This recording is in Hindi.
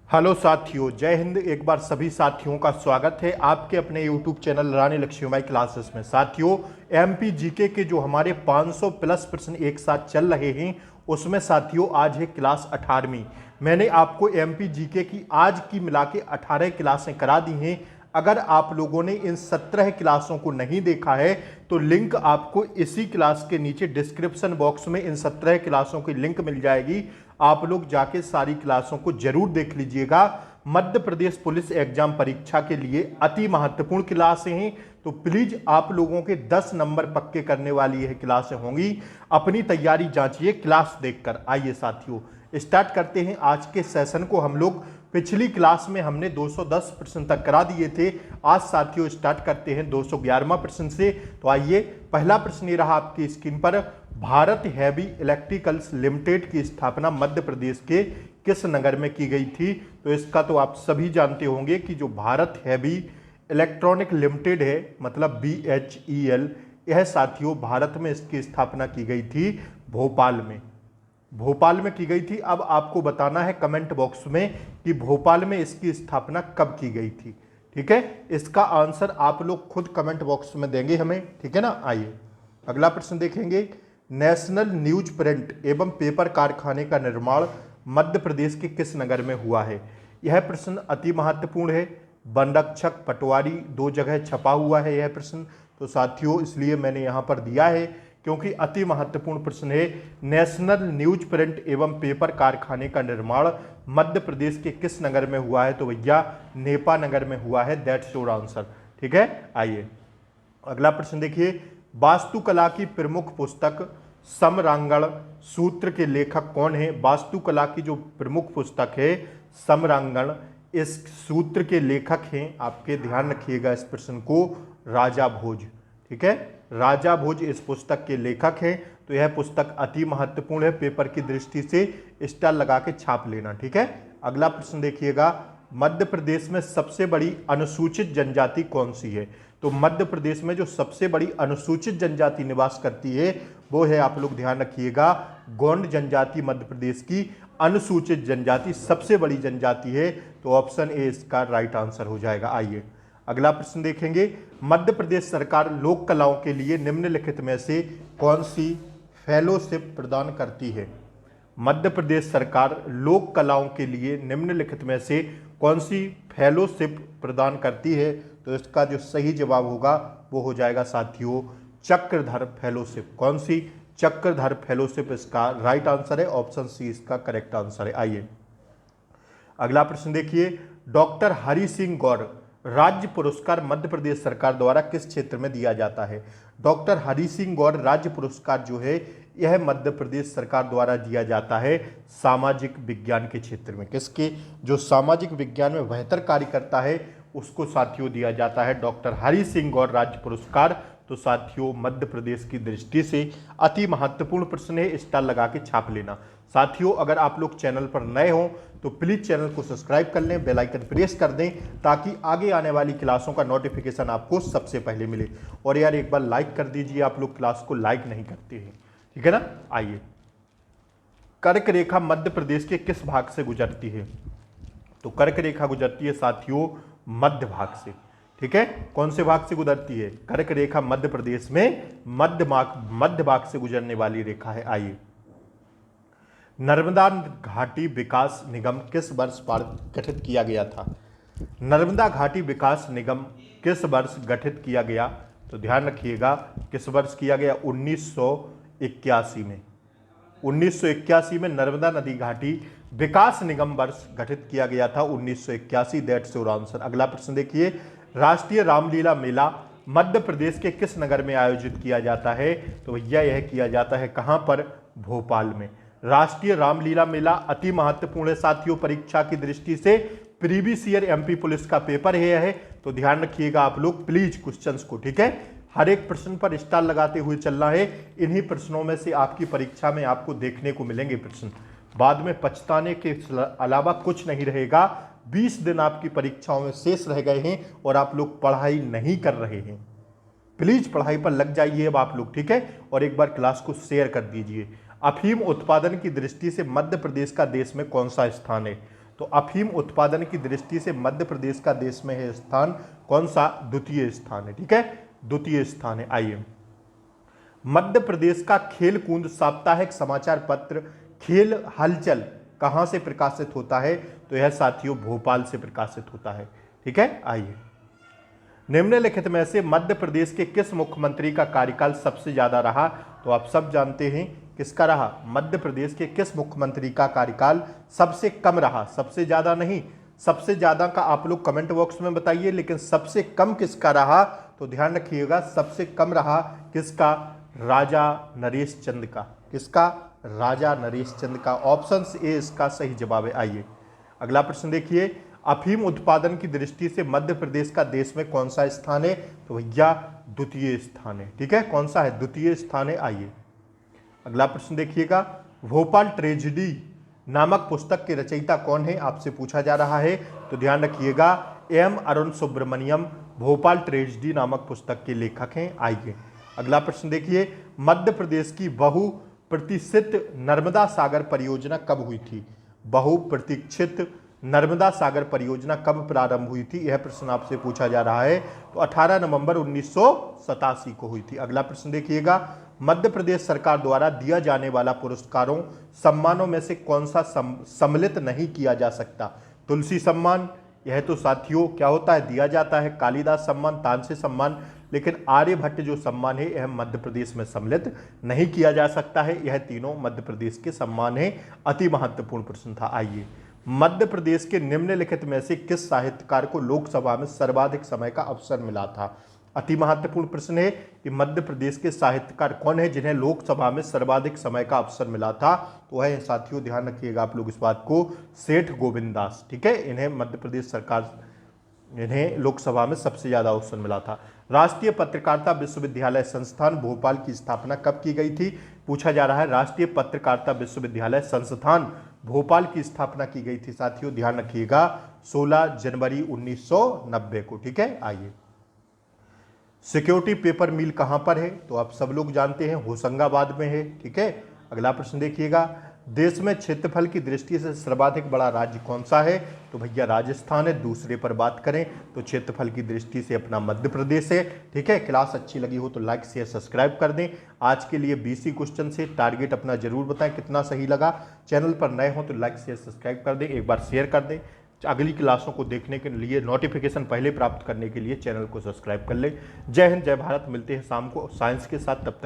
हेलो साथियों, जय हिंद। एक बार सभी साथियों का स्वागत है आपके अपने YouTube चैनल रानी लक्ष्मीबाई क्लासेस में। साथियों, एमपी जीके के जो हमारे 500 प्लस प्रश्न एक साथ चल रहे हैं उसमें साथियों आज है क्लास 18वीं। मैंने आपको एमपी जीके की आज की मिला के 18 क्लासें करा दी हैं। अगर आप लोगों ने इन 17 क्लासों को नहीं देखा है तो लिंक आपको इसी क्लास के नीचे डिस्क्रिप्शन बॉक्स में इन 17 क्लासों की लिंक मिल जाएगी। आप लोग जाके सारी क्लासों को जरूर देख लीजिएगा। मध्य प्रदेश पुलिस एग्जाम परीक्षा के लिए अति महत्वपूर्ण क्लासें हैं, तो प्लीज आप लोगों के 10 नंबर पक्के करने वाली यह क्लासें होंगी। अपनी तैयारी जांचिए क्लास देखकर। आइए साथियों स्टार्ट करते हैं आज के सेशन को। हम लोग पिछली क्लास में हमने 210 प्रश्न तक करा दिए थे। आज साथियों स्टार्ट करते हैं 211वां प्रश्न से। तो आइए, पहला प्रश्न ये रहा आपकी स्क्रीन पर। भारत हैवी इलेक्ट्रिकल्स लिमिटेड की स्थापना मध्य प्रदेश के किस नगर में की गई थी? तो इसका तो आप सभी जानते होंगे कि जो भारत हैवी इलेक्ट्रॉनिक लिमिटेड है, मतलब BHEL, यह साथियों भारत में इसकी स्थापना की गई थी भोपाल में। भोपाल में की गई थी। अब आपको बताना है कमेंट बॉक्स में कि भोपाल में इसकी स्थापना कब की गई थी। ठीक है, इसका आंसर आप लोग खुद कमेंट बॉक्स में देंगे हमें। ठीक है ना। आइए अगला प्रश्न देखेंगे। नेशनल न्यूज प्रिंट एवं पेपर कारखाने का निर्माण मध्य प्रदेश के किस नगर में हुआ है? यह प्रश्न अति महत्वपूर्ण है। बनरक्षक, पटवारी, दो जगह छपा हुआ है यह प्रश्न। तो साथियों इसलिए मैंने यहाँ पर दिया है क्योंकि अति महत्वपूर्ण प्रश्न है। नेशनल न्यूज प्रिंट एवं पेपर कारखाने का निर्माण मध्य प्रदेश के किस नगर में हुआ है? तो भैया नेपा नगर में हुआ है। That's your answer. ठीक है। आइए अगला प्रश्न देखिए। वास्तुकला की प्रमुख पुस्तक समरांगण सूत्र के लेखक कौन है? वास्तुकला की जो प्रमुख पुस्तक है समरांगण, इस सूत्र के लेखक हैं, आपके ध्यान रखिएगा इस प्रश्न को, राजा भोज। ठीक है, राजा भोज इस पुस्तक के लेखक हैं। तो यह पुस्तक अति महत्वपूर्ण है। पेपर की दृष्टि से स्टार लगा के छाप लेना। ठीक है। अगला प्रश्न देखिएगा। मध्य प्रदेश में सबसे बड़ी अनुसूचित जनजाति कौन सी है? तो मध्य प्रदेश में जो सबसे बड़ी अनुसूचित जनजाति निवास करती है वो है, आप लोग ध्यान रखिएगा, गोंड जनजाति मध्य प्रदेश की अनुसूचित जनजाति सबसे बड़ी जनजाति है। तो ऑप्शन ए इसका राइट आंसर हो जाएगा। आइए अगला प्रश्न देखेंगे। मध्य प्रदेश सरकार लोक कलाओं के लिए निम्नलिखित में से कौन सी फेलोशिप प्रदान करती है? मध्य प्रदेश सरकार लोक कलाओं के लिए निम्नलिखित में से कौन सी फेलोशिप प्रदान करती है? तो इसका जो सही जवाब होगा वो हो जाएगा साथियों चक्रधर फेलोशिप। कौन सी? चक्रधर फेलोशिप इसका राइट आंसर है। ऑप्शन सी इसका करेक्ट आंसर है। आइए अगला प्रश्न देखिए। डॉक्टर हरि सिंह गौर राज्य पुरस्कार मध्य प्रदेश सरकार द्वारा किस क्षेत्र में दिया जाता है? डॉक्टर हरि सिंह गौर राज्य पुरस्कार जो है यह मध्य प्रदेश सरकार द्वारा दिया जाता है सामाजिक विज्ञान के क्षेत्र में। किसके? जो सामाजिक विज्ञान में बेहतर कार्य करता है उसको साथियों दिया जाता है डॉक्टर हरि सिंह गौर राज्य पुरस्कार। तो साथियों मध्य प्रदेश की दृष्टि से अति महत्वपूर्ण प्रश्न है, स्टार लगा के छाप लेना। साथियों अगर आप लोग चैनल पर नए हों तो प्लीज चैनल को सब्सक्राइब कर लें, बेल आइकन प्रेस कर दें ताकि आगे आने वाली क्लासों का नोटिफिकेशन आपको सबसे पहले मिले। और यार एक बार लाइक कर दीजिए, आप लोग क्लास को लाइक नहीं करते हैं। ठीक है ना। आइए, कर्क रेखा मध्य प्रदेश के किस भाग से गुजरती है? तो कर्क रेखा गुजरती है साथियों मध्य भाग से। ठीक है, कौन से भाग से गुजरती है? कर्क रेखा मध्य प्रदेश में मध्य भाग से गुजरने वाली रेखा है। आइए, नर्मदा घाटी विकास निगम किस वर्ष गठित किया गया था? नर्मदा घाटी विकास निगम किस वर्ष गठित किया गया? तो ध्यान रखिएगा किस वर्ष किया गया? 1981 में। 1981 में नर्मदा नदी घाटी विकास निगम वर्ष गठित किया गया था 1981। That's your answer. अगला प्रश्न देखिए। राष्ट्रीय रामलीला मेला मध्य प्रदेश के किस नगर में आयोजित किया जाता है? तो भैया यह किया जाता है कहां पर? भोपाल में। राष्ट्रीय रामलीला मेला अति महत्वपूर्ण है साथियों परीक्षा की दृष्टि से। प्रीवियस ईयर एमपी पुलिस का पेपर है, तो ध्यान रखिएगा आप लोग प्लीज क्वेश्चंस को। ठीक है, हर एक प्रश्न पर स्टार लगाते हुए चलना है। इन्हीं प्रश्नों में से आपकी परीक्षा में आपको देखने को मिलेंगे प्रश्न। बाद में पछताने के अलावा कुछ नहीं रहेगा। 20 दिन आपकी परीक्षाओं में शेष रह गए हैं और आप लोग पढ़ाई नहीं कर रहे हैं। प्लीज पढ़ाई पर लग जाइए अब आप लोग। ठीक है, और एक बार क्लास को शेयर कर दीजिए। अफीम उत्पादन की दृष्टि से मध्य प्रदेश का देश में कौन सा स्थान है? तो अफीम उत्पादन की दृष्टि से मध्य प्रदेश का देश में है स्थान कौन सा? द्वितीय स्थान है। ठीक है, द्वितीय स्थान है। आइए, मध्य प्रदेश का खेल कूद साप्ताहिक समाचार पत्र खेल हलचल कहां से प्रकाशित होता है? तो यह साथियों भोपाल से प्रकाशित होता है। ठीक है, आइए, निम्नलिखित में से मध्य प्रदेश के किस मुख्यमंत्री का कार्यकाल सबसे ज्यादा रहा? तो आप सब जानते हैं किसका रहा? मध्य प्रदेश के किस मुख्यमंत्री का कार्यकाल सबसे कम रहा? सबसे ज्यादा नहीं, सबसे ज्यादा का आप लोग कमेंट बॉक्स में बताइए, लेकिन सबसे कम किसका रहा? तो ध्यान रखिएगा, सबसे कम रहा किसका? राजा नरेश चंद का। किसका? राजा नरेश चंद का। ऑप्शन ए इसका सही जवाब है। आइए, अगला प्रश्न देखिए, अफीम उत्पादन की दृष्टि से मध्य प्रदेश का देश में कौन सा स्थान है? तो भैया द्वितीय स्थान है। ठीक है, कौन सा है? द्वितीय स्थान है। आइए, अगला प्रश्न देखिएगा, भोपाल ट्रेजेडी नामक पुस्तक के रचयिता कौन है? आपसे पूछा जा रहा है। तो ध्यान रखिएगा, एम अरुण सुब्रमण्यम भोपाल ट्रेजेडी नामक पुस्तक के लेखक हैं। आइए, अगला प्रश्न देखिए, मध्य प्रदेश की बहुप्रतीक्षित नर्मदा सागर परियोजना कब हुई थी? बहुप्रतीक्षित नर्मदा सागर परियोजना कब प्रारंभ हुई थी? यह प्रश्न आपसे पूछा जा रहा है। तो 18 नवंबर 1987 को हुई थी। अगला प्रश्न देखिएगा, मध्य प्रदेश सरकार द्वारा दिया जाने वाला पुरस्कारों सम्मानों में से कौन सा सम्मिलित नहीं किया जा सकता? तुलसी सम्मान, यह तो साथियों क्या होता है? दिया जाता है। कालिदास सम्मान, तानसेन सम्मान, लेकिन आर्यभट्ट जो सम्मान है यह मध्य प्रदेश में सम्मिलित नहीं किया जा सकता है। यह तीनों मध्य प्रदेश के सम्मान है। अति महत्वपूर्ण प्रश्न था। आइए, मध्य प्रदेश के निम्नलिखित में से किस साहित्यकार को लोकसभा में सर्वाधिक समय का अवसर मिला था? अति महत्वपूर्ण प्रश्न है कि मध्य प्रदेश के साहित्यकार कौन है जिन्हें लोकसभा में सर्वाधिक समय का अवसर मिला था? तो वह साथियों ध्यान रखिएगा आप लोग इस बात को, सेठ गोविंददास। ठीक है, इन्हें मध्य प्रदेश सरकार, इन्हें लोकसभा में सबसे ज्यादा अवसर मिला था। राष्ट्रीय पत्रकारिता विश्वविद्यालय संस्थान भोपाल की स्थापना कब की गई थी? पूछा जा रहा है। राष्ट्रीय पत्रकारिता विश्वविद्यालय संस्थान भोपाल की स्थापना की गई थी साथियों, ध्यान रखिएगा 16 जनवरी 1990 को। ठीक है, आइए, सिक्योरिटी पेपर मिल कहां पर है? तो आप सब लोग जानते हैं होशंगाबाद में है। ठीक है, अगला प्रश्न देखिएगा, देश में क्षेत्रफल की दृष्टि से सर्वाधिक बड़ा राज्य कौन सा है? तो भैया राजस्थान है। दूसरे पर बात करें तो क्षेत्रफल की दृष्टि से अपना मध्य प्रदेश है। ठीक है, क्लास अच्छी लगी हो तो लाइक शेयर सब्सक्राइब कर दें। आज के लिए 20 ही क्वेश्चन से टारगेट अपना जरूर बताएं कितना सही लगा। चैनल पर नए हो तो लाइक शेयर सब्सक्राइब कर दें, एक बार शेयर कर दें। अगली क्लासों को देखने के लिए, नोटिफिकेशन पहले प्राप्त करने के लिए चैनल को सब्सक्राइब कर लें। जय हिंद, जय भारत। मिलते हैं शाम को साइंस के साथ, तब तक